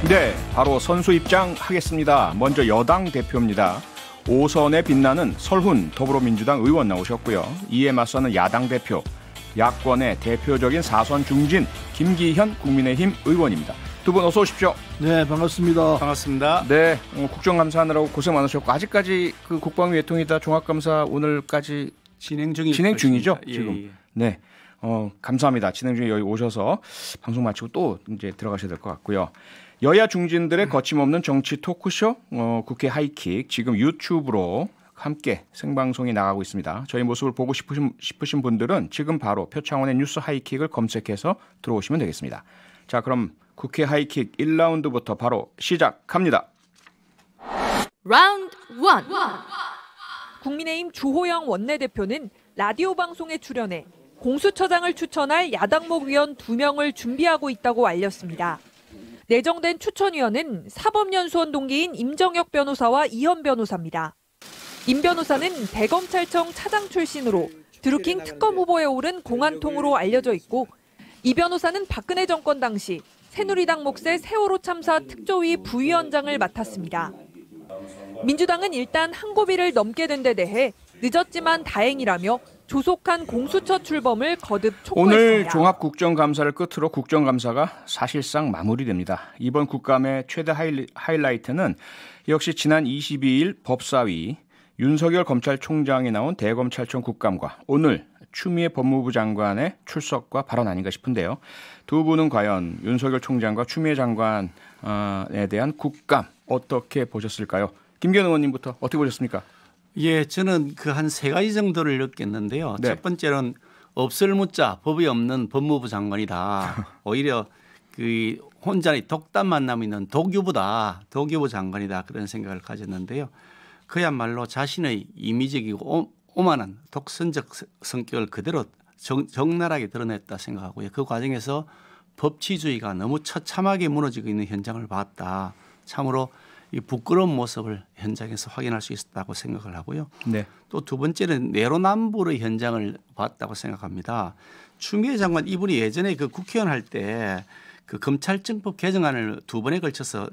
네, 바로 선수 입장하겠습니다. 먼저 여당 대표입니다. 5선에 빛나는 설훈 더불어민주당 의원 나오셨고요. 이에 맞서는 야당 대표, 야권의 대표적인 4선 중진 김기현 국민의힘 의원입니다. 두 분 어서 오십시오. 네, 반갑습니다. 반갑습니다. 네, 국정감사하느라고 고생 많으셨고 아직까지 그 국방위 외통이다 종합감사 오늘까지 진행 중이죠? 예, 지금. 예. 네, 감사합니다. 진행 중에 여기 오셔서 방송 마치고 또 이제 들어가셔야 될 것 같고요. 여야 중진들의 거침없는 정치 토크쇼 국회 하이킥 지금 유튜브로 함께 생방송이 나가고 있습니다. 저희 모습을 보고 싶으신 분들은 지금 바로 표창원의 뉴스 하이킥을 검색해서 들어오시면 되겠습니다. 자, 그럼 국회 하이킥 1라운드부터 바로 시작합니다. 라운드 1. 국민의힘 주호영 원내대표는 라디오 방송에 출연해 공수처장을 추천할 야당목 위원 2명을 준비하고 있다고 알렸습니다. 내정된 추천위원은 사법연수원 동기인 임정혁 변호사와 이현 변호사입니다. 임 변호사는 대검찰청 차장 출신으로 드루킹 특검 후보에 오른 공안통으로 알려져 있고 이 변호사는 박근혜 정권 당시 새누리당 몫의 세월호 참사 특조위 부위원장을 맡았습니다. 민주당은 일단 한 고비를 넘게 된 데 대해 늦었지만 다행이라며 조속한 공수처 출범을 거듭 촉구했습니다. 오늘 종합국정감사를 끝으로 국정감사가 사실상 마무리됩니다. 이번 국감의 최대 하이라이트는 역시 지난 22일 법사위 윤석열 검찰총장이 나온 대검찰청 국감과 오늘 추미애 법무부 장관의 출석과 발언 아닌가 싶은데요. 두 분은 과연 윤석열 총장과 추미애 장관에 대한 국감 어떻게 보셨을까요? 김기현 의원님부터 어떻게 보셨습니까? 예, 저는 그 한 세 가지 정도를 느꼈는데요. 네. 첫 번째는 없을 묻자 법이 없는 법무부 장관이다. 오히려 그 혼자의 독단 만남 있는 독유부 장관이다. 그런 생각을 가졌는데요. 그야말로 자신의 이미적이고 오만한 독선적 성격을 그대로 적나라하게 드러냈다 생각하고요. 그 과정에서 법치주의가 너무 처참하게 무너지고 있는 현장을 봤다. 참으로 이 부끄러운 모습을 현장에서 확인할 수 있었다고 생각을 하고요. 네. 또 두 번째는 내로남불의 현장을 봤다고 생각합니다. 추미애 장관 이분이 예전에 그 국회의원 할 때 그 검찰청법 개정안을 두 번에 걸쳐서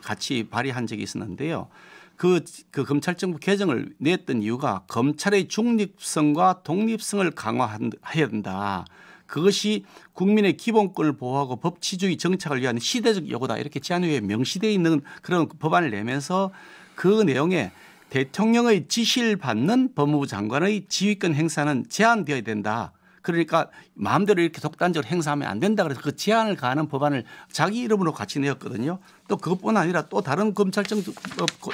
같이 발의한 적이 있었는데요. 그 검찰청법 개정을 냈던 이유가 검찰의 중립성과 독립성을 강화해야 된다. 그것이 국민의 기본권을 보호하고 법치주의 정착을 위한 시대적 요구다. 이렇게 제안위에 명시되어 있는 그런 법안을 내면서 그 내용에 대통령의 지시를 받는 법무부 장관의 지휘권 행사는 제한되어야 된다. 그러니까 마음대로 이렇게 독단적으로 행사하면 안 된다. 그래서 그 제한을 가하는 법안을 자기 이름으로 같이 내었거든요. 또 그것뿐 아니라 또 다른 검찰청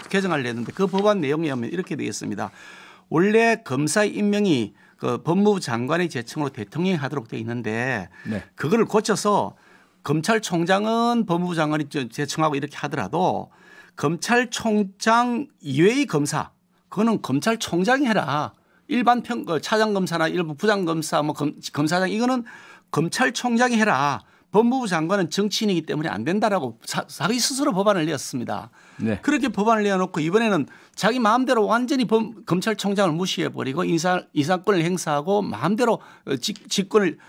개정을 냈는데 그 법안 내용에 하면 이렇게 되어 있습니다. 원래 검사의 임명이 그 법무부 장관의 제청으로 대통령이 하도록 되어 있는데 네. 그거를 고쳐서 검찰총장은 법무부 장관이 제청하고 이렇게 하더라도 검찰총장 이외의 검사 그거는 검찰총장이 해라. 일반 차장검사나 일부 부장검사 뭐 검사장 이거는 검찰총장이 해라. 법무부 장관은 정치인이기 때문에 안 된다라고 자기 스스로 법안을 내었습니다. 네. 그렇게 법안을 내어놓고 이번에는 자기 마음대로 완전히 검찰총장을 무시해버리고 인사권을 행사하고 마음대로 직권을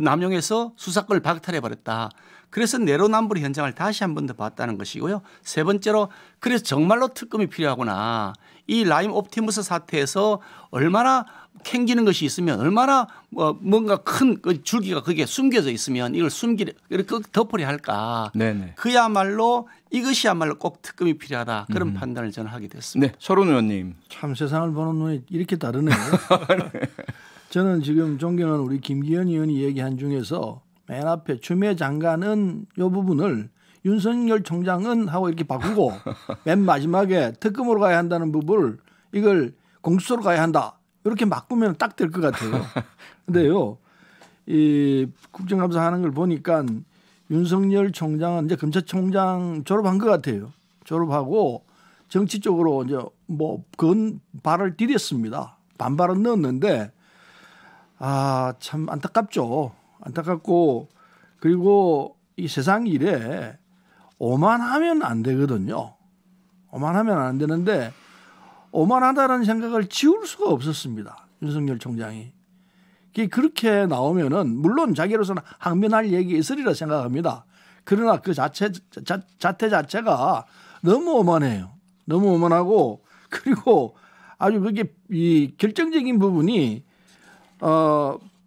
남용해서 수사권을 박탈해버렸다. 그래서 내로남불 현장을 다시 한 번 더 봤다는 것이고요. 세 번째로 그래서 정말로 특검이 필요하구나. 이 라임 옵티머스 사태에서 얼마나 캥기는 것이 있으면 얼마나 뭔가 큰 줄기가 거기에 숨겨져 있으면 이걸 이렇게 덮으려 할까. 네네. 그야말로 이것이야말로 꼭 특검이 필요하다. 그런 판단을 저는 하게 됐습니다. 네, 설훈 의원님. 참 세상을 보는 눈이 이렇게 다르네요. 저는 지금 존경하는 우리 김기현 의원이 얘기한 중에서 맨 앞에 추미애 장관은 이 부분을 윤석열 총장은 하고 이렇게 바꾸고 맨 마지막에 특검으로 가야 한다는 부분을 이걸 공수처로 가야 한다. 이렇게 바꾸면 딱 될 것 같아요. 근데요, 이 국정감사 하는 걸 보니까 윤석열 총장은 이제 검찰총장 졸업한 것 같아요. 졸업하고 정치 쪽으로 이제 뭐 그건 발을 디뎠습니다. 반발은 넣었는데 참 안타깝죠. 안타깝고 그리고 이 세상 일에 오만하면 안 되거든요. 오만하면 안 되는데 오만하다라는 생각을 지울 수가 없었습니다. 윤석열 총장이. 그렇게 나오면은 물론 자기로서는 항변할 얘기 있으리라 생각합니다. 그러나 그 자체 자체가 너무 오만해요. 너무 오만하고 그리고 아주 그게 이 결정적인 부분이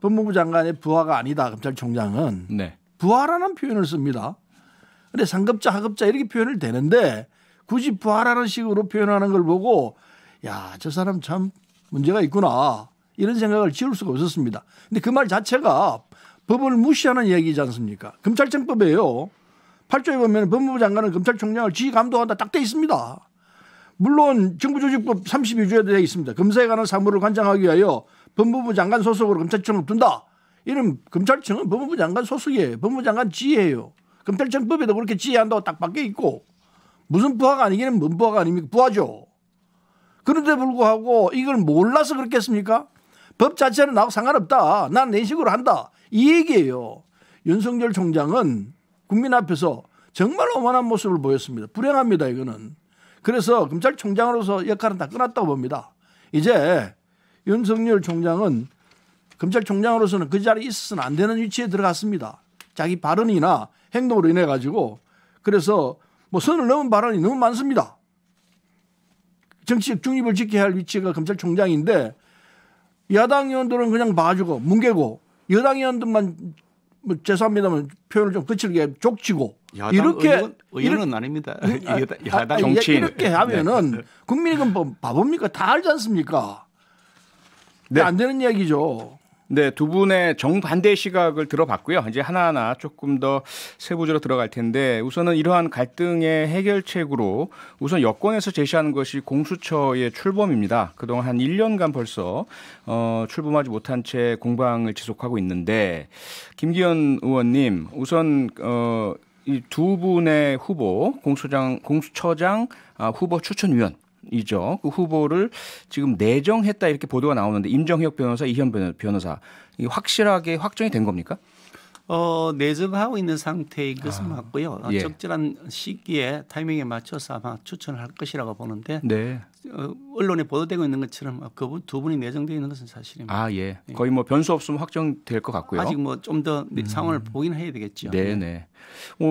법무부 장관의 부하가 아니다. 검찰총장은 네. 부하라는 표현을 씁니다. 근데 상급자 하급자 이렇게 표현을 되는데 굳이 부하라는 식으로 표현하는 걸 보고 야, 저 사람 참 문제가 있구나 이런 생각을 지울 수가 없었습니다. 근데 그 말 자체가 법을 무시하는 이야기지 않습니까? 검찰청법에요. 8조에 보면 법무부 장관은 검찰총장을 지휘 감독한다 딱 돼 있습니다. 물론 정부조직법 32조에 되어 있습니다. 검사에 관한 사무를 관장하기 위하여 법무부 장관 소속으로 검찰청을 둔다. 이런 검찰청은 법무부 장관 소속이에요. 법무부 장관 지휘예요. 검찰청법에도 그렇게 지휘한다고 딱 박혀 있고 무슨 부하가 아니기는 뭔 부하가 아닙니까? 부하죠. 그런데 불구하고 이걸 몰라서 그렇겠습니까? 법 자체는 나하고 상관없다. 난 내 식으로 한다. 이 얘기예요. 윤석열 총장은 국민 앞에서 정말 오만한 모습을 보였습니다. 불행합니다. 이거는. 그래서 검찰총장으로서 역할은 다 끝났다고 봅니다. 이제 윤석열 총장은 검찰총장으로서는 그 자리에 있어서는 안 되는 위치에 들어갔습니다. 자기 발언이나 행동으로 인해 가지고 그래서 뭐 선을 넘은 발언이 너무 많습니다. 정치적 중립을 지켜야 할 위치가 검찰총장인데 야당 의원들은 그냥 봐주고 뭉개고 여당 의원들만 뭐 죄송합니다만 표현을 좀 거칠게 족치고 이렇게 의원은 아닙니다. 야당 정치인 이렇게 하면은 국민이 그럼 바보입니까? 다 알지 않습니까? 네. 안 되는 이야기죠. 네, 두 분의 정반대 시각을 들어봤고요. 이제 하나하나 조금 더 세부적으로 들어갈 텐데 우선은 이러한 갈등의 해결책으로 우선 여권에서 제시하는 것이 공수처의 출범입니다. 그동안 한 1년간 벌써 출범하지 못한 채 공방을 지속하고 있는데 김기현 의원님 우선 이 두 분의 후보 공수처장 후보 추천위원 이죠. 그 후보를 지금 내정했다 이렇게 보도가 나오는데 임정혁 변호사, 이현 변호사 이게 확실하게 확정이 된 겁니까? 내정하고 있는 상태인 것은 맞고요. 예. 적절한 시기에 타이밍에 맞춰서 아마 추천을 할 것이라고 보는데 네. 언론에 보도되고 있는 것처럼 그분 두 분이 내정되어 있는 것은 사실입니다. 아, 예. 거의 뭐 변수 없으면 확정될 것 같고요. 아직 뭐 좀 더 상황을 보긴 해야 되겠죠. 네, 네.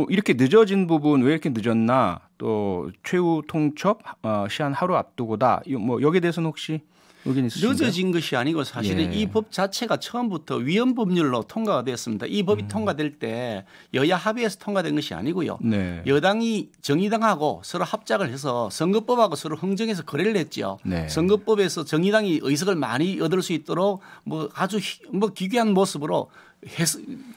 이렇게 늦어진 부분 왜 이렇게 늦었나? 또 최후 통첩 시한 하루 앞두고다. 뭐 여기에 대해서는 혹시 의견 있으신가요? 늦어진 것이 아니고 사실은 예. 이 법 자체가 처음부터 위헌 법률로 통과가 되었습니다. 이 법이 통과될 때 여야 합의해서 통과된 것이 아니고요. 네. 여당이 정의당하고 서로 합작을 해서 선거법하고 서로 흥정해서 거래를 했죠. 네. 선거법에서 정의당이 의석을 많이 얻을 수 있도록 뭐 아주 뭐 기괴한 모습으로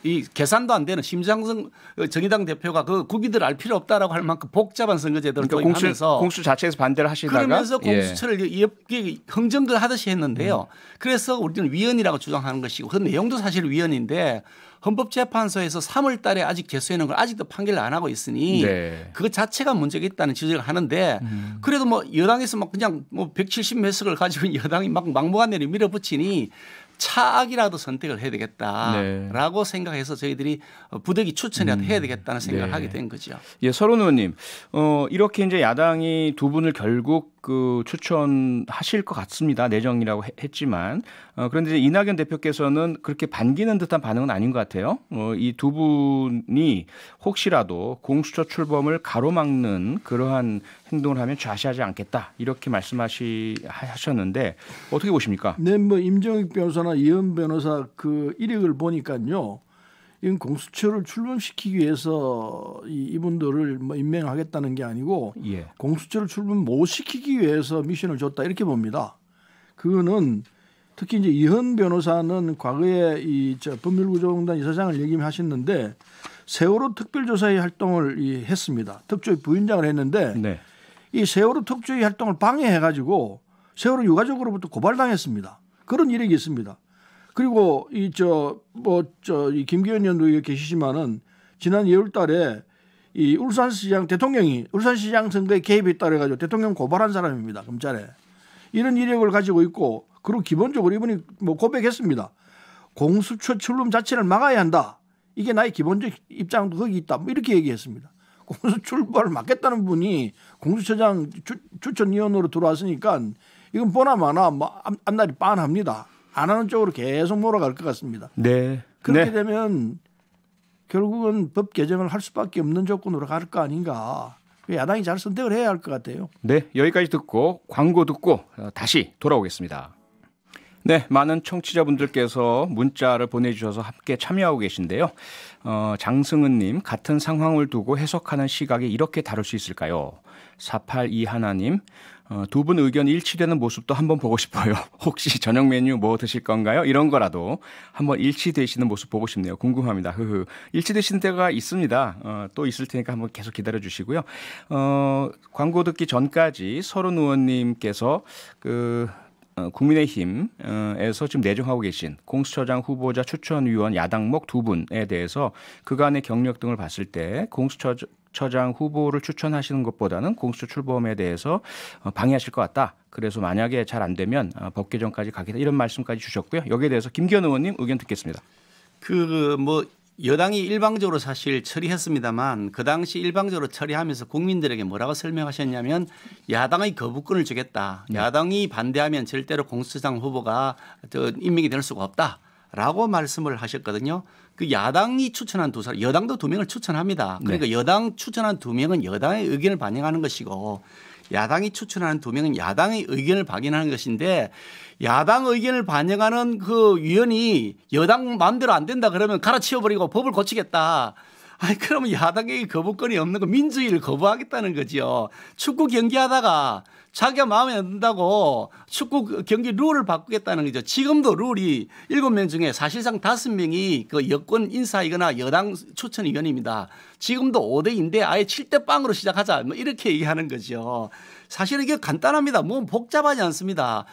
이 계산도 안 되는 심상정 정의당 대표가 그 국민들 알 필요 없다라고 할 만큼 복잡한 선거제도를 그러니까 도입하면서 공수 자체에서 반대를 하시다가 그러면서 공수처를 흥정을 하듯이 했는데요. 그래서 우리는 위헌이라고 주장하는 것이고 그 내용도 사실 위헌인데 헌법재판소에서 3월 달에 아직 개수해놓은 걸 아직도 판결을 안 하고 있으니 네. 그 자체가 문제가 있다는 지적을 하는데 그래도 뭐 여당에서 막 그냥 뭐 170 몇 석을 가지고 여당이 막 막무가내로 밀어붙이니 차악이라도 선택을 해야 되겠다라고 생각해서 저희들이 부득이 추천이라도 해야 되겠다는 생각을 하게 된 거죠. 예, 서른 의원님, 이렇게 이제 야당이 두 분을 결국 그 추천하실 것 같습니다. 내정이라고 했지만 그런데 이제 이낙연 대표께서는 그렇게 반기는 듯한 반응은 아닌 것 같아요. 이 두 분이 혹시라도 공수처 출범을 가로막는 그러한 행동을 하면 좌시하지 않겠다 이렇게 말씀하셨는데 어떻게 보십니까? 네, 뭐 임정익 변호사나 이현 변호사 그 이력을 보니까요. 이건 공수처를 출범시키기 위해서 이분들을 뭐 임명하겠다는 게 아니고 예. 공수처를 출범 못 시키기 위해서 미션을 줬다 이렇게 봅니다. 그거는 특히 이제 이현 변호사는 과거에 법률구조공단 이사장을 역임하셨는데 세월호 특별조사의 활동을 했습니다. 특조위 부위원장을 했는데 네. 이 세월호 특조위 활동을 방해해가지고 세월호 유가족으로부터 고발당했습니다. 그런 이력이 있습니다. 그리고 이 김기현 의원도 계시지만은 지난 2월달에 이 울산시장 대통령이 울산시장 선거에 개입했다 그래가지고 대통령 고발한 사람입니다. 검찰에 이런 이력을 가지고 있고 그리고 기본적으로 이분이 뭐 고백했습니다. 공수처 출범 자체를 막아야 한다. 이게 나의 기본적 입장도 거기 있다. 뭐 이렇게 얘기했습니다. 공수처 출범을 막겠다는 분이 공수처장 추천위원으로 들어왔으니까 이건 보나마나 뭐 앞날이 빤합니다. 안 하는 쪽으로 계속 몰아갈 것 같습니다. 네. 그렇게 네. 되면 결국은 법 개정을 할 수밖에 없는 조건으로 갈 거 아닌가. 야당이 잘 선택을 해야 할 것 같아요. 네, 여기까지 듣고 광고 듣고 다시 돌아오겠습니다. 네, 많은 청취자분들께서 문자를 보내주셔서 함께 참여하고 계신데요. 장승은님, 같은 상황을 두고 해석하는 시각이 이렇게 다를 수 있을까요? 4821님, 두 분 의견 일치되는 모습도 한번 보고 싶어요. 혹시 저녁 메뉴 뭐 드실 건가요? 이런 거라도 한번 일치되시는 모습 보고 싶네요. 궁금합니다. 일치되시는 때가 있습니다. 또 있을 테니까 한번 계속 기다려 주시고요. 광고 듣기 전까지 서른 의원님께서 국민의힘에서 지금 내정하고 계신 공수처장 후보자 추천위원 야당목 두 분에 대해서 그간의 경력 등을 봤을 때 공수처장 후보를 추천하시는 것보다는 공수처 출범에 대해서 방해하실 것 같다. 그래서 만약에 잘 안 되면 법 개정까지 가겠다. 이런 말씀까지 주셨고요. 여기에 대해서 김기현 의원님 의견 듣겠습니다. 여당이 일방적으로 사실 처리했습니다만 그 당시 일방적으로 처리하면서 국민들에게 뭐라고 설명하셨냐면 야당의 거부권을 주겠다. 야당이 반대하면 절대로 공수처장 후보가 임명이 될 수가 없다라고 말씀을 하셨거든요. 그 야당이 추천한 두 사람, 여당도 두 명을 추천합니다. 그러니까 네. 여당 추천한 두 명은 여당의 의견을 반영하는 것이고 야당이 추천하는 두 명은 야당의 의견을 반영하는 것인데 야당 의견을 반영하는 그 위원이 여당 마음대로 안 된다 그러면 갈아치워버리고 법을 고치겠다. 아니 그러면 야당의 거부권이 없는 거 민주주의를 거부하겠다는 거죠. 축구 경기하다가 자기가 마음에 안 든다고 축구 경기 룰을 바꾸겠다는 거죠. 지금도 룰이 7명 중에 사실상 5명이 그 여권 인사이거나 여당 추천위원입니다. 지금도 5대2인데 아예 7대0으로 시작하자 뭐 이렇게 얘기하는 거죠. 사실은 이게 간단합니다. 뭐 복잡하지 않습니다.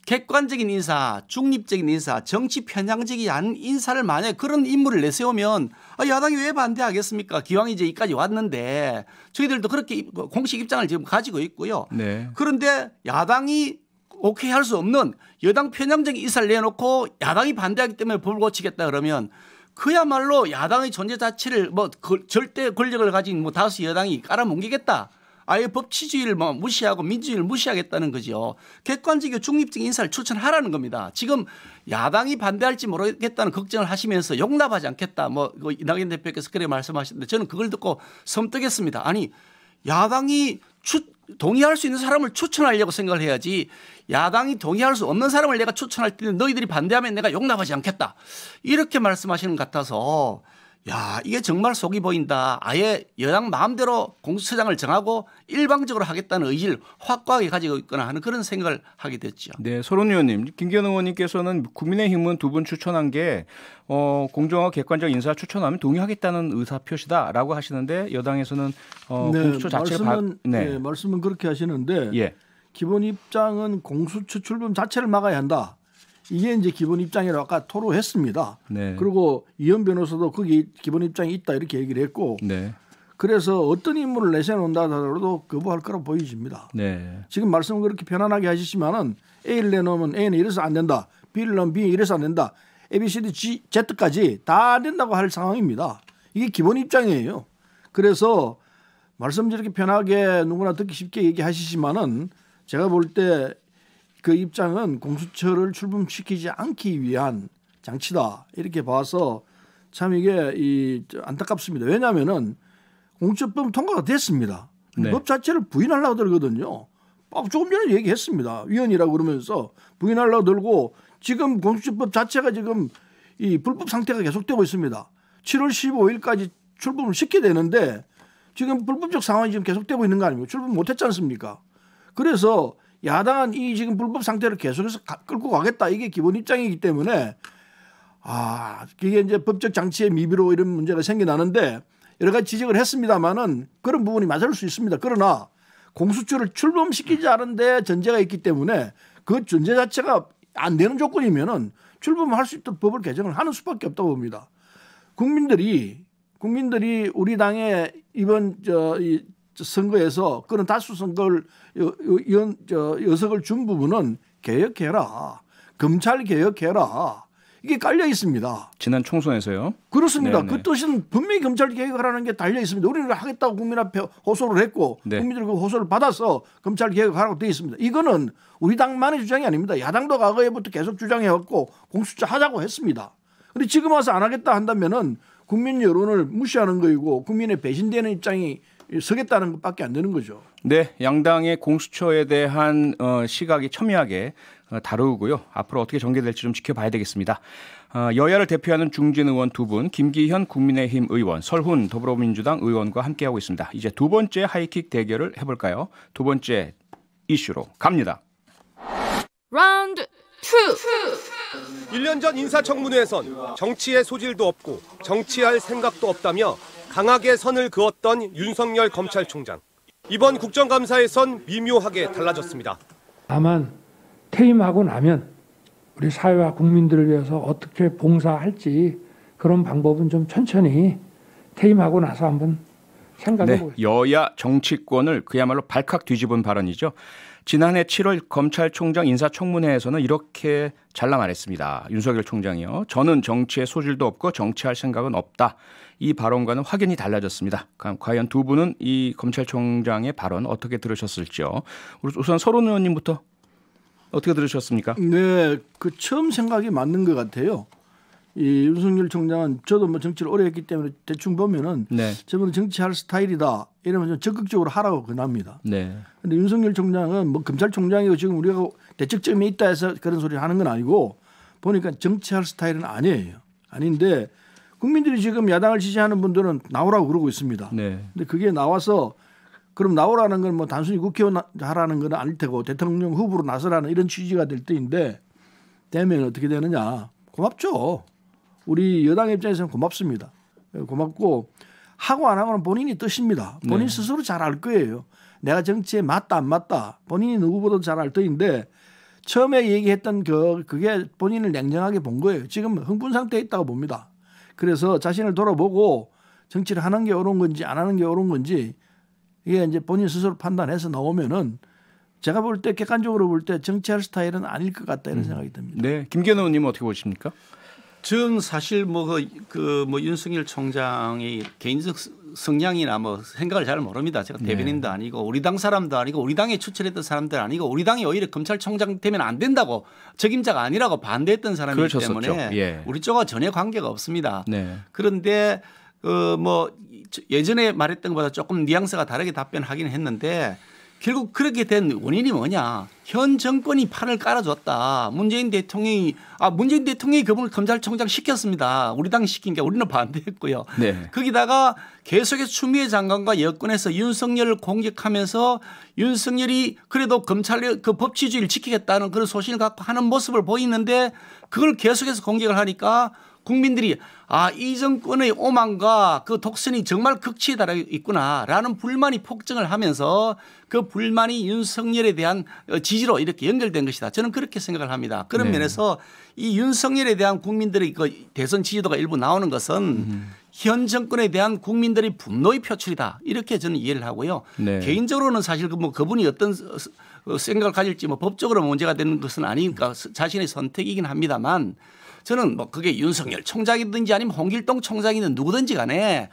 객관적인 인사, 중립적인 인사, 정치 편향적이 아닌 인사를 만약에 그런 인물을 내세우면 야당이 왜 반대하겠습니까? 기왕 이제 여기까지 왔는데 저희들도 그렇게 공식 입장을 지금 가지고 있고요. 네. 그런데 야당이 오케이 할 수 없는 여당 편향적인 인사를 내놓고 야당이 반대하기 때문에 법을 고치겠다 그러면 그야말로 야당의 존재 자체를 절대 권력을 가진 다수 여당이 깔아뭉개겠다. 아예 법치주의를 무시하고 민주주의를 무시하겠다는 거죠. 객관적이고 중립적인 인사를 추천하라는 겁니다. 지금 야당이 반대할지 모르겠다는 걱정을 하시면서 용납하지 않겠다. 이낙연 대표께서 그렇게 말씀하셨는데 저는 그걸 듣고 섬뜩했습니다. 아니 야당이 동의할 수 있는 사람을 추천하려고 생각을 해야지 야당이 동의할 수 없는 사람을 내가 추천할 때는 너희들이 반대하면 내가 용납하지 않겠다. 이렇게 말씀하시는 것 같아서 야, 이게 정말 속이 보인다. 아예 여당 마음대로 공수처장을 정하고 일방적으로 하겠다는 의지를 확고하게 가지고 있거나 하는 그런 생각을 하게 됐죠. 네, 서른 의원님, 김기현 의원님께서는 국민의힘은 두 분 추천한 게 공정하고 객관적 인사 추천하면 동의하겠다는 의사 표시다라고 하시는데 여당에서는 공수처 자체를 말씀은 그렇게 하시는데 예. 기본 입장은 공수처 출범 자체를 막아야 한다. 이게 이제 기본 입장이라고 아까 토로했습니다. 네. 그리고 이현 변호사도 거기 기본 입장이 있다 이렇게 얘기를 했고 네. 그래서 어떤 인물을 내세운다 하더라도 거부할 거라고 보여집니다. 네. 지금 말씀을 그렇게 편안하게 하시지만은 A를 내놓으면 A는 이래서 안 된다. B를 넣으면 B 이래서 안 된다. A, B, C, D, G, Z까지 다 안 된다고 할 상황입니다. 이게 기본 입장이에요. 그래서 말씀 저렇게 편하게 누구나 듣기 쉽게 얘기하시지만은 제가 볼 때 그 입장은 공수처를 출범시키지 않기 위한 장치다 이렇게 봐서 참 이게 안타깝습니다. 왜냐하면은 공수처법 통과가 됐습니다. 네. 법 자체를 부인하려고 들거든요. 조금 전에 얘기했습니다. 위헌이라고 그러면서 부인하려고 들고 지금 공수처법 자체가 지금 이 불법 상태가 계속되고 있습니다. 7월 15일까지 출범을 시켜야 되는데 지금 불법적 상황이 지금 계속되고 있는 거 아닙니까? 출범 못했지 않습니까? 그래서 야당은 이 지금 불법 상태를 계속해서 끌고 가겠다. 이게 기본 입장이기 때문에 이게 이제 법적 장치의 미비로 이런 문제가 생겨나는데 여러 가지 지적을 했습니다만은 그런 부분이 맞을 수 있습니다. 그러나 공수처를 출범시키지 않은데 전제가 있기 때문에 그 전제 자체가 안 되는 조건이면은 출범할 수 있도록 법을 개정을 하는 수밖에 없다고 봅니다. 국민들이 우리 당의 이번 이 선거에서 그런 다수 선거를 여석을 준 부분은 개혁해라. 검찰 개혁해라. 이게 깔려 있습니다. 지난 총선에서요? 그렇습니다. 네네. 그 뜻은 분명히 검찰 개혁을 하는 게 달려 있습니다. 우리는 하겠다고 국민 앞에 호소를 했고 네. 국민들 그 호소를 받아서 검찰 개혁하라고 되어 있습니다. 이거는 우리 당만의 주장이 아닙니다. 야당도 과거에부터 계속 주장해왔고 공수처 하자고 했습니다. 그런데 지금 와서 안 하겠다 한다면은 국민 여론을 무시하는 거이고 국민의 배신되는 입장이 서겠다는 것밖에 안 되는 거죠. 네, 양당의 공수처에 대한 시각이 첨예하게 다루고요. 앞으로 어떻게 전개될지 좀 지켜봐야 되겠습니다. 여야를 대표하는 중진 의원 두 분, 김기현 국민의힘 의원, 설훈 더불어민주당 의원과 함께하고 있습니다. 이제 두 번째 하이킥 대결을 해볼까요? 두 번째 이슈로 갑니다. 라운드 2. 1년 전 인사청문회에선 정치의 소질도 없고 정치할 생각도 없다며 강하게 선을 그었던 윤석열 검찰총장. 이번 국정감사에선 미묘하게 달라졌습니다. 다만 퇴임하고 나면 우리 사회와 국민들을 위해서 어떻게 봉사할지 그런 방법은 좀 천천히 퇴임하고 나서 한번 생각해 보겠습니다. 여야 정치권을 그야말로 발칵 뒤집은 발언이죠. 지난해 7월 검찰총장 인사청문회에서는 이렇게 잘라 말했습니다. 윤석열 총장이요. 저는 정치의 소질도 없고 정치할 생각은 없다. 이 발언과는 확연히 달라졌습니다. 과연 두 분은 이 검찰총장의 발언 어떻게 들으셨을지요? 우선 설훈 의원님부터 어떻게 들으셨습니까? 네, 그 처음 생각이 맞는 것 같아요. 이 윤석열 총장은 저도 뭐 정치를 오래 했기 때문에 대충 보면은 저분은 정치할 스타일이다 이러면 좀 적극적으로 하라고 권합니다. 네. 근데 윤석열 총장은 뭐 검찰총장이고 지금 우리가 대책점에 있다 해서 그런 소리를 하는 건 아니고 보니까 정치할 스타일은 아니에요. 아닌데 국민들이 지금 야당을 지지하는 분들은 나오라고 그러고 있습니다. 네. 근데 그게 나와서 그럼 나오라는 건 뭐 단순히 국회의원 하라는 건 아닐 테고 대통령 후보로 나서라는 이런 취지가 될 때인데 되면 어떻게 되느냐. 고맙죠. 우리 여당 입장에서는 고맙습니다. 고맙고 하고 안 하고는 본인이 뜻입니다. 본인 스스로 잘 알 거예요. 내가 정치에 맞다 안 맞다 본인이 누구보다 잘 알 터인데 처음에 얘기했던 그게 본인을 냉정하게 본 거예요. 지금 흥분 상태에 있다고 봅니다. 그래서 자신을 돌아보고 정치를 하는 게 옳은 건지 안 하는 게 옳은 건지 이게 이제 본인 스스로 판단해서 나오면은 제가 볼 때 객관적으로 볼 때 정치할 스타일은 아닐 것 같다 이런 생각이 듭니다. 네, 김기현 의원님 어떻게 보십니까? 저는 사실 뭐 윤석열 총장의 개인적 성향이나 뭐 생각을 잘 모릅니다. 제가 대변인도 아니고 우리 당 사람도 아니고 우리 당에 추천했던 사람들 아니고 우리 당이 오히려 검찰총장 되면 안 된다고 적임자가 아니라고 반대했던 사람이기 때문에 우리 쪽과 전혀 관계가 없습니다. 네. 그런데 뭐 예전에 말했던 것보다 조금 뉘앙스가 다르게 답변하기는 했는데 결국 그렇게 된 원인이 뭐냐. 현 정권이 판을 깔아줬다. 문재인 대통령이 그분을 검찰총장 시켰습니다. 우리 당 시킨 게 우리는 반대했고요. 네. 거기다가 계속해서 추미애 장관과 여권에서 윤석열을 공격하면서 윤석열이 그래도 검찰의 그 법치주의를 지키겠다는 그런 소신을 갖고 하는 모습을 보이는데 그걸 계속해서 공격을 하니까 국민들이 이 정권의 오만과 그 독선이 정말 극치에 달해 있구나라는 불만이 폭증을 하면서 그 불만이 윤석열에 대한 지지로 이렇게 연결된 것이다. 저는 그렇게 생각을 합니다. 그런 면에서 이 윤석열에 대한 국민들의 그 대선 지지도가 일부 나오는 것은 현 정권에 대한 국민들의 분노의 표출이다. 이렇게 저는 이해를 하고요. 네. 개인적으로는 사실 그분이 어떤 생각을 가질지 뭐 법적으로 문제가 되는 것은 아니니까 자신의 선택이긴 합니다만 저는 뭐 그게 윤석열 총장이든지 아니면 홍길동 총장이든 누구든지 간에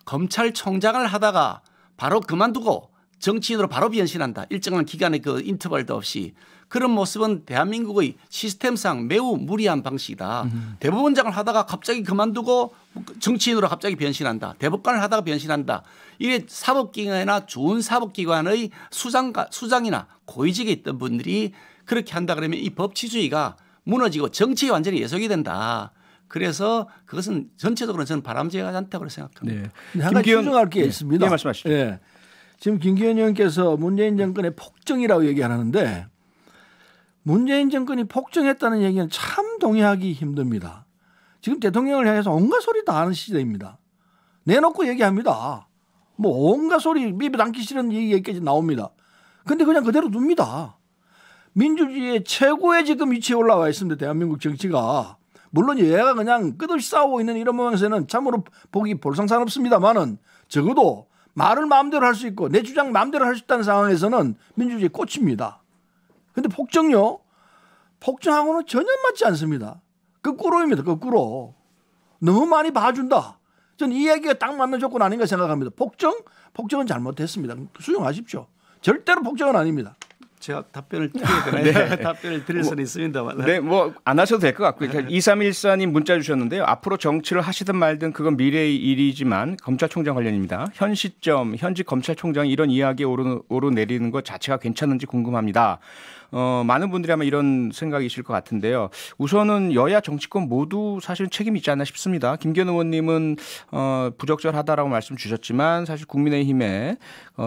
검찰총장을 하다가 바로 그만두고 정치인으로 바로 변신한다. 일정한 기간의 그 인터벌도 없이 그런 모습은 대한민국의 시스템상 매우 무리한 방식이다. 대법원장을 하다가 갑자기 그만두고 정치인으로 갑자기 변신한다. 대법관을 하다가 변신한다. 이게 사법기관이나 좋은 사법기관의 수장이나 고위직에 있던 분들이 그렇게 한다 그러면 이 법치주의가 무너지고 정치에 완전히 예속이 된다. 그래서 그것은 전체적으로 저는 바람직하지 않다고 생각합니다. 네. 한 가지 추정할 게 있습니다. 네, 말씀하시죠. 네. 지금 김기현 의원께서 문재인 정권의 폭정이라고 얘기하는데 문재인 정권이 폭정했다는 얘기는 참 동의하기 힘듭니다. 지금 대통령을 향해서 온갖 소리 다 하는 시대입니다. 내놓고 얘기합니다. 뭐 온갖 소리 입에 담기 싫은 얘기까지 나옵니다. 근데 그냥 그대로 둡니다. 민주주의의 최고의 지금 위치에 올라와 있습니다. 대한민국 정치가. 물론 여야가 그냥 끝없이 싸우고 있는 이런 모양새는 참으로 보기 볼상사납습니다만은 적어도 말을 마음대로 할 수 있고 내 주장 마음대로 할 수 있다는 상황에서는 민주주의의 꽃입니다. 그런데 폭정요? 폭정하고는 전혀 맞지 않습니다. 거꾸로입니다. 거꾸로. 너무 많이 봐준다. 저는 이 얘기가 딱 맞는 조건 아닌가 생각합니다. 폭정은 잘못했습니다. 수용하십시오. 절대로 폭정은 아닙니다. 제가 답변을 드려야 되나요? 네. 답변을 드릴 수는 있습니다만. 네, 뭐 안 하셔도 될 것 같고요. 2314님 문자 주셨는데요. 앞으로 정치를 하시든 말든 그건 미래의 일이지만 검찰총장 관련입니다. 현 시점 현직 검찰총장이 이런 이야기에 오르내리는 것 자체가 괜찮은지 궁금합니다. 많은 분들이 아마 이런 생각이실 것 같은데요. 우선은 여야 정치권 모두 사실 책임이 있지 않나 싶습니다. 김기현 의원님은 부적절하다라고 말씀 주셨지만 사실 국민의힘의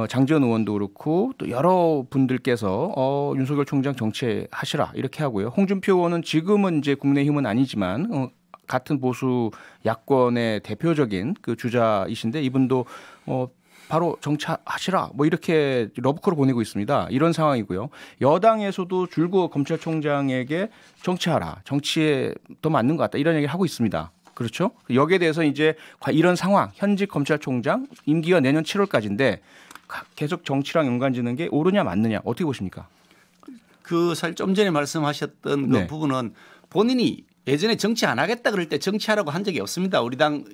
장지원 의원도 그렇고 또 여러 분들께서 윤석열 총장 정치하시라 이렇게 하고요. 홍준표 의원은 지금은 이제 국민의힘은 아니지만 같은 보수 야권의 대표적인 그 주자이신데 이분도 바로 정치하시라 뭐 이렇게 러브콜을 보내고 있습니다. 이런 상황이고요. 여당에서도 줄곧 검찰총장에게 정치하라. 정치에 더 맞는 것 같다. 이런 얘기를 하고 있습니다. 그렇죠? 여기에 대해서 이제 이런 상황 현직 검찰총장 임기가 내년 7월까지인데 계속 정치랑 연관짓는 게 옳으냐 맞느냐 어떻게 보십니까? 그 사실 좀 전에 말씀하셨던 그 부분은 본인이 예전에 정치 안 하겠다 그럴 때 정치하라고 한 적이 없습니다. 우리 당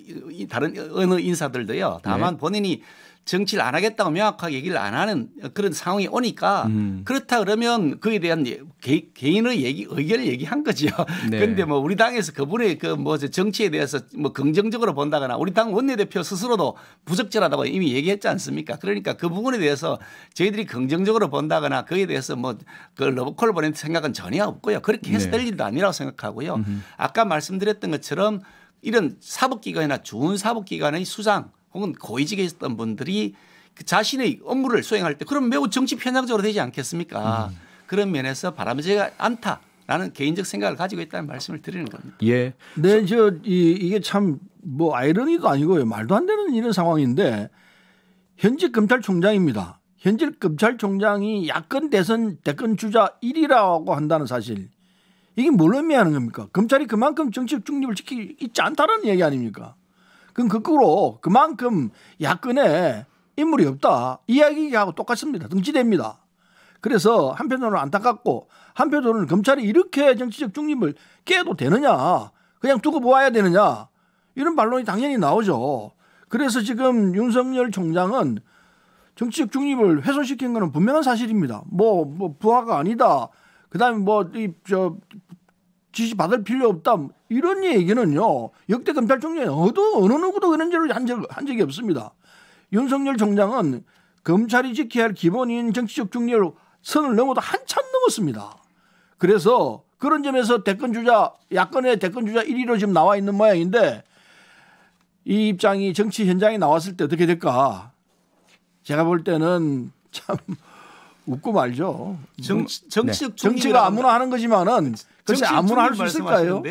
다른 어느 인사들도요. 다만 본인이 정치를 안 하겠다고 명확하게 얘기를 안 하는 그런 상황이 오니까 그렇다 그러면 그에 대한 개인의 의견을 얘기한 거죠. 그런데 뭐 우리 당에서 그분의 그 뭐 정치에 대해서 뭐 긍정적으로 본다거나 우리 당 원내대표 스스로도 부적절하다고 이미 얘기했지 않습니까? 그러니까 그 부분에 대해서 저희들이 긍정적으로 본다거나 그에 대해서 뭐 그 러브콜 보낼 생각은 전혀 없고요. 그렇게 해서 될 일도 아니라고 생각하고요. 아까 말씀드렸던 것처럼 이런 사법기관이나 준사법기관의 수장 혹은 고위직에 있었던 분들이 그 자신의 업무를 수행할 때 그럼 매우 정치 편향적으로 되지 않겠습니까? 그런 면에서 바람직하지 않다라는 개인적 생각을 가지고 있다는 말씀을 드리는 겁니다. 예. 네, 이게 참 뭐 아이러니도 아니고요. 말도 안 되는 이런 상황인데 현직 검찰총장입니다. 현직 검찰총장이 야권 대권 주자 1위라고 한다는 사실. 이게 뭘 의미하는 겁니까? 검찰이 그만큼 정치적 중립을 지키고 있지 않다는 얘기 아닙니까? 그럼 거꾸로 그만큼 야권에 인물이 없다. 이야기하고 똑같습니다. 등치됩니다. 그래서 한편으로는 안타깝고 한편으로는 검찰이 이렇게 정치적 중립을 깨도 되느냐. 그냥 두고 보아야 되느냐. 이런 반론이 당연히 나오죠. 그래서 지금 윤석열 총장은 정치적 중립을 훼손시킨 것은 분명한 사실입니다. 뭐 부하가 아니다. 그다음에 지시 받을 필요 없다. 이런 얘기는요. 역대 검찰총장이 어느 누구도 그런 일을 한 적이 없습니다. 윤석열 총장은 검찰이 지켜야 할 기본인 정치적 중립을 선을 넘어도 한참 넘었습니다. 그래서 그런 점에서 야권의 대권주자 1위로 지금 나와 있는 모양인데 이 입장이 정치 현장에 나왔을 때 어떻게 될까? 제가 볼 때는 참 웃고 말죠. 정치가 아무나 하는 거지만은 글쎄 아무나 할 수 있을까요?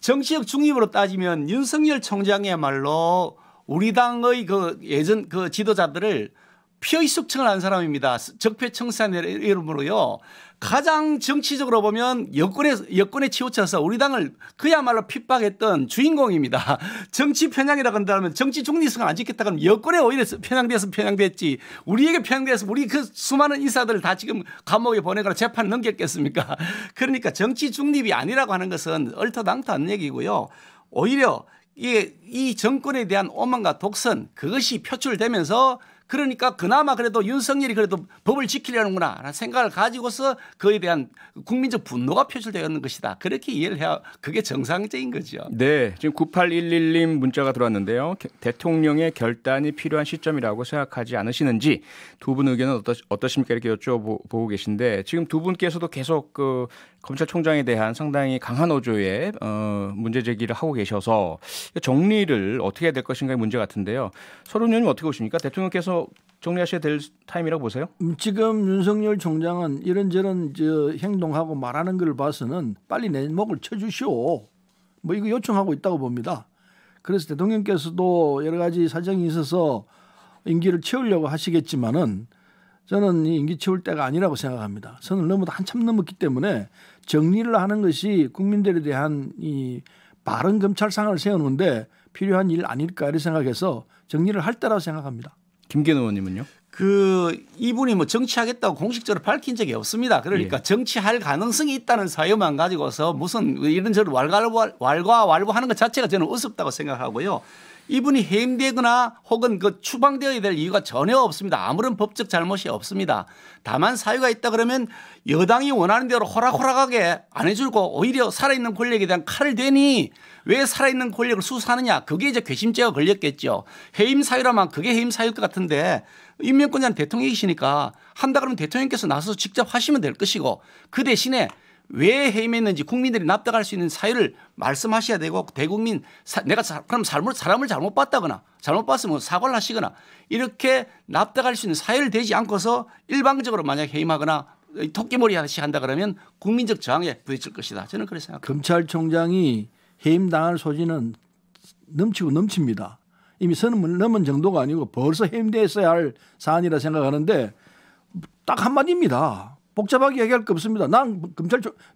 정치적 중립으로 따지면 윤석열 총장이야말로 우리 당의 그 예전 그 지도자들을 피의 숙청을 한 사람입니다. 적폐청산의 이름으로요. 가장 정치적으로 보면 여권에 치우쳐서 우리 당을 그야말로 핍박했던 주인공입니다. 정치 편향이라고 한다면 정치 중립성을 안 지켰다 그러면 여권에 오히려 편향됐지. 우리에게 편향돼서 우리 그 수많은 인사들을 다 지금 감옥에 보내거나 재판을 넘겼겠습니까? 그러니까 정치 중립이 아니라고 하는 것은 얼토당토한 얘기고요. 오히려 이 정권에 대한 오만과 독선 그것이 표출되면서 그러니까 그나마 그래도 윤석열이 그래도 법을 지키려는구나 라는 생각을 가지고서 그에 대한 국민적 분노가 표출되었는 것이다. 그렇게 이해를 해야 그게 정상적인 거죠. 네. 지금 9811님 문자가 들어왔는데요. 대통령의 결단이 필요한 시점이라고 생각하지 않으시는지 두 분 의견은 어떠십니까? 이렇게 여쭤보고 계신데 지금 두 분께서도 계속 그 검찰총장에 대한 상당히 강한 어조의 문제 제기를 하고 계셔서 정리를 어떻게 해야 될 것인가의 문제 같은데요. 서른 의원님 어떻게 보십니까? 대통령께서 정리하셔야 될 타임이라고 보세요? 지금 윤석열 총장은 이런저런 행동하고 말하는 걸 봐서는 빨리 내 목을 쳐주시오. 뭐 이거 요청하고 있다고 봅니다. 그래서 대통령께서도 여러 가지 사정이 있어서 임기를 채우려고 하시겠지만은 저는 이 임기 채울 때가 아니라고 생각합니다. 선을 넘어도 한참 넘었기 때문에 정리를 하는 것이 국민들에 대한 이 바른 검찰상을 세우는데 필요한 일 아닐까 이렇게 생각해서 정리를 할 때라고 생각합니다. 김기현 의원님은요? 이분이 뭐 정치하겠다고 공식적으로 밝힌 적이 없습니다. 그러니까 정치할 가능성이 있다는 사유만 가지고서 무슨 이런저런 왈가왈부하는 것 자체가 저는 우습다고 생각하고요. 이분이 해임되거나 혹은 그 추방되어야 될 이유가 전혀 없습니다. 아무런 법적 잘못이 없습니다. 다만 사유가 있다 그러면 여당이 원하는 대로 호락호락하게 안 해주고 오히려 살아있는 권력에 대한 칼을 대니 왜 살아있는 권력을 수사하느냐. 그게 이제 괘씸죄가 걸렸겠죠. 해임 사유라면 그게 해임 사유일 것 같은데 임명권자는 대통령이시니까 한다 그러면 대통령께서 나서서 직접 하시면 될 것이고 그 대신에 왜 해임했는지 국민들이 납득할 수 있는 사유를 말씀하셔야 되고 대국민 내가 그럼 사람을 잘못 봤다거나 잘못 봤으면 사과를 하시거나 이렇게 납득할 수 있는 사유를 대지 않고서 일방적으로 만약 해임하거나 토끼머리 하듯이 한다 그러면 국민적 저항에 부딪힐 것이다. 저는 그렇게 생각합니다. 검찰총장이 해임당할 소지는 넘치고 넘칩니다. 이미 선을 넘은 정도가 아니고 벌써 해임됐어야 할 사안이라 생각하는데 딱 한마디입니다. 복잡하게 얘기할 거 없습니다. 난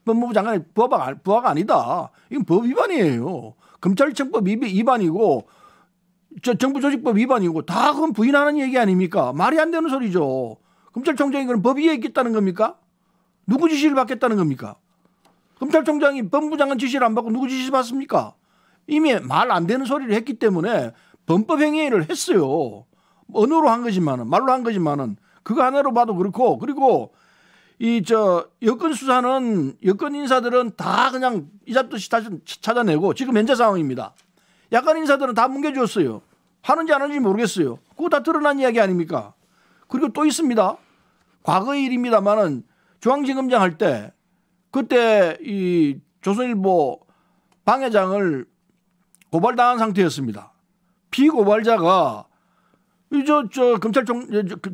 법무부 장관의 부하가 아니다. 이건 법 위반이에요. 검찰청법 위반이고 정부조직법 위반이고 다 그건 부인하는 얘기 아닙니까? 말이 안 되는 소리죠. 검찰총장이 그럼 법 위에 있겠다는 겁니까? 누구 지시를 받겠다는 겁니까? 검찰총장이 법무부 장관 지시를 안 받고 누구 지시 받습니까? 이미 말 안 되는 소리를 했기 때문에 범법행위를 했어요. 언어로 한 거지만은 말로 한 거지만은 그거 하나로 봐도 그렇고 그리고 여권 수사는 여권 인사들은 다 그냥 이잡듯이 다시 찾아내고 지금 현재 상황입니다. 야권 인사들은 다 뭉개주었어요. 하는지 안 하는지 모르겠어요. 그거 다 드러난 이야기 아닙니까? 그리고 또 있습니다. 과거의 일입니다만은 중앙지검장 할 때 그때 이 조선일보 방해장을 고발당한 상태였습니다. 피고발자가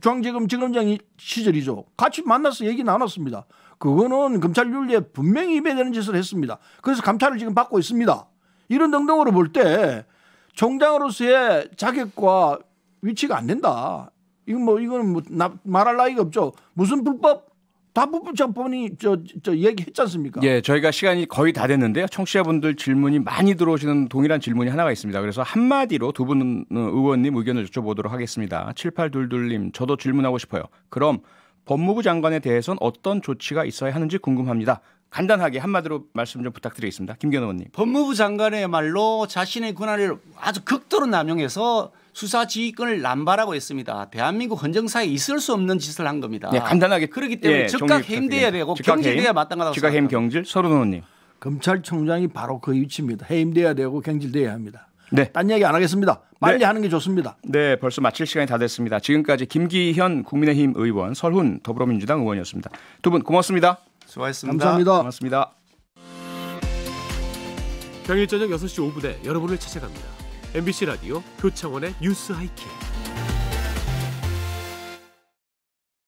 중앙지검장이 시절이죠. 같이 만나서 얘기 나눴습니다. 그거는 검찰 윤리에 분명히 위배되는 짓을 했습니다. 그래서 감찰을 지금 받고 있습니다. 이런 등등으로 볼 때 총장으로서의 자격과 위치가 안 된다. 이거는 말할 나위가 없죠. 무슨 불법? 다 법원이 얘기했지 않습니까? 예, 저희가 시간이 거의 다 됐는데요. 청취자분들 질문이 많이 들어오시는 동일한 질문이 하나가 있습니다. 그래서 한마디로 두 분 의원님 의견을 여쭤보도록 하겠습니다. 7822님, 저도 질문하고 싶어요. 그럼 법무부 장관에 대해서는 어떤 조치가 있어야 하는지 궁금합니다. 간단하게 한마디로 말씀 좀 부탁드리겠습니다. 김기현 의원님. 법무부 장관의말로 자신의 권한을 아주 극도로 남용해서 수사 지휘권을 남발하고 있습니다. 대한민국 헌정사에 있을 수 없는 짓을 한 겁니다. 네, 간단하게 그렇기 때문에 즉각 해임돼야 되고 경질돼야 마땅하다고 즉각 해임 경질. 서른 의원님. 검찰총장이 바로 그 위치입니다. 해임돼야 되고 경질돼야 합니다. 네. 딴 얘기 안 하겠습니다. 빨리 하는 게 좋습니다. 네, 벌써 마칠 시간이 다 됐습니다. 지금까지 김기현 국민의힘 의원, 설훈 더불어민주당 의원이었습니다. 두 분 고맙습니다. 수고하셨습니다. 감사합니다. 고맙습니다. 평일 저녁 6시 5분에 여러분을 찾아갑니다. MBC 라디오 표창원의 뉴스 하이킥.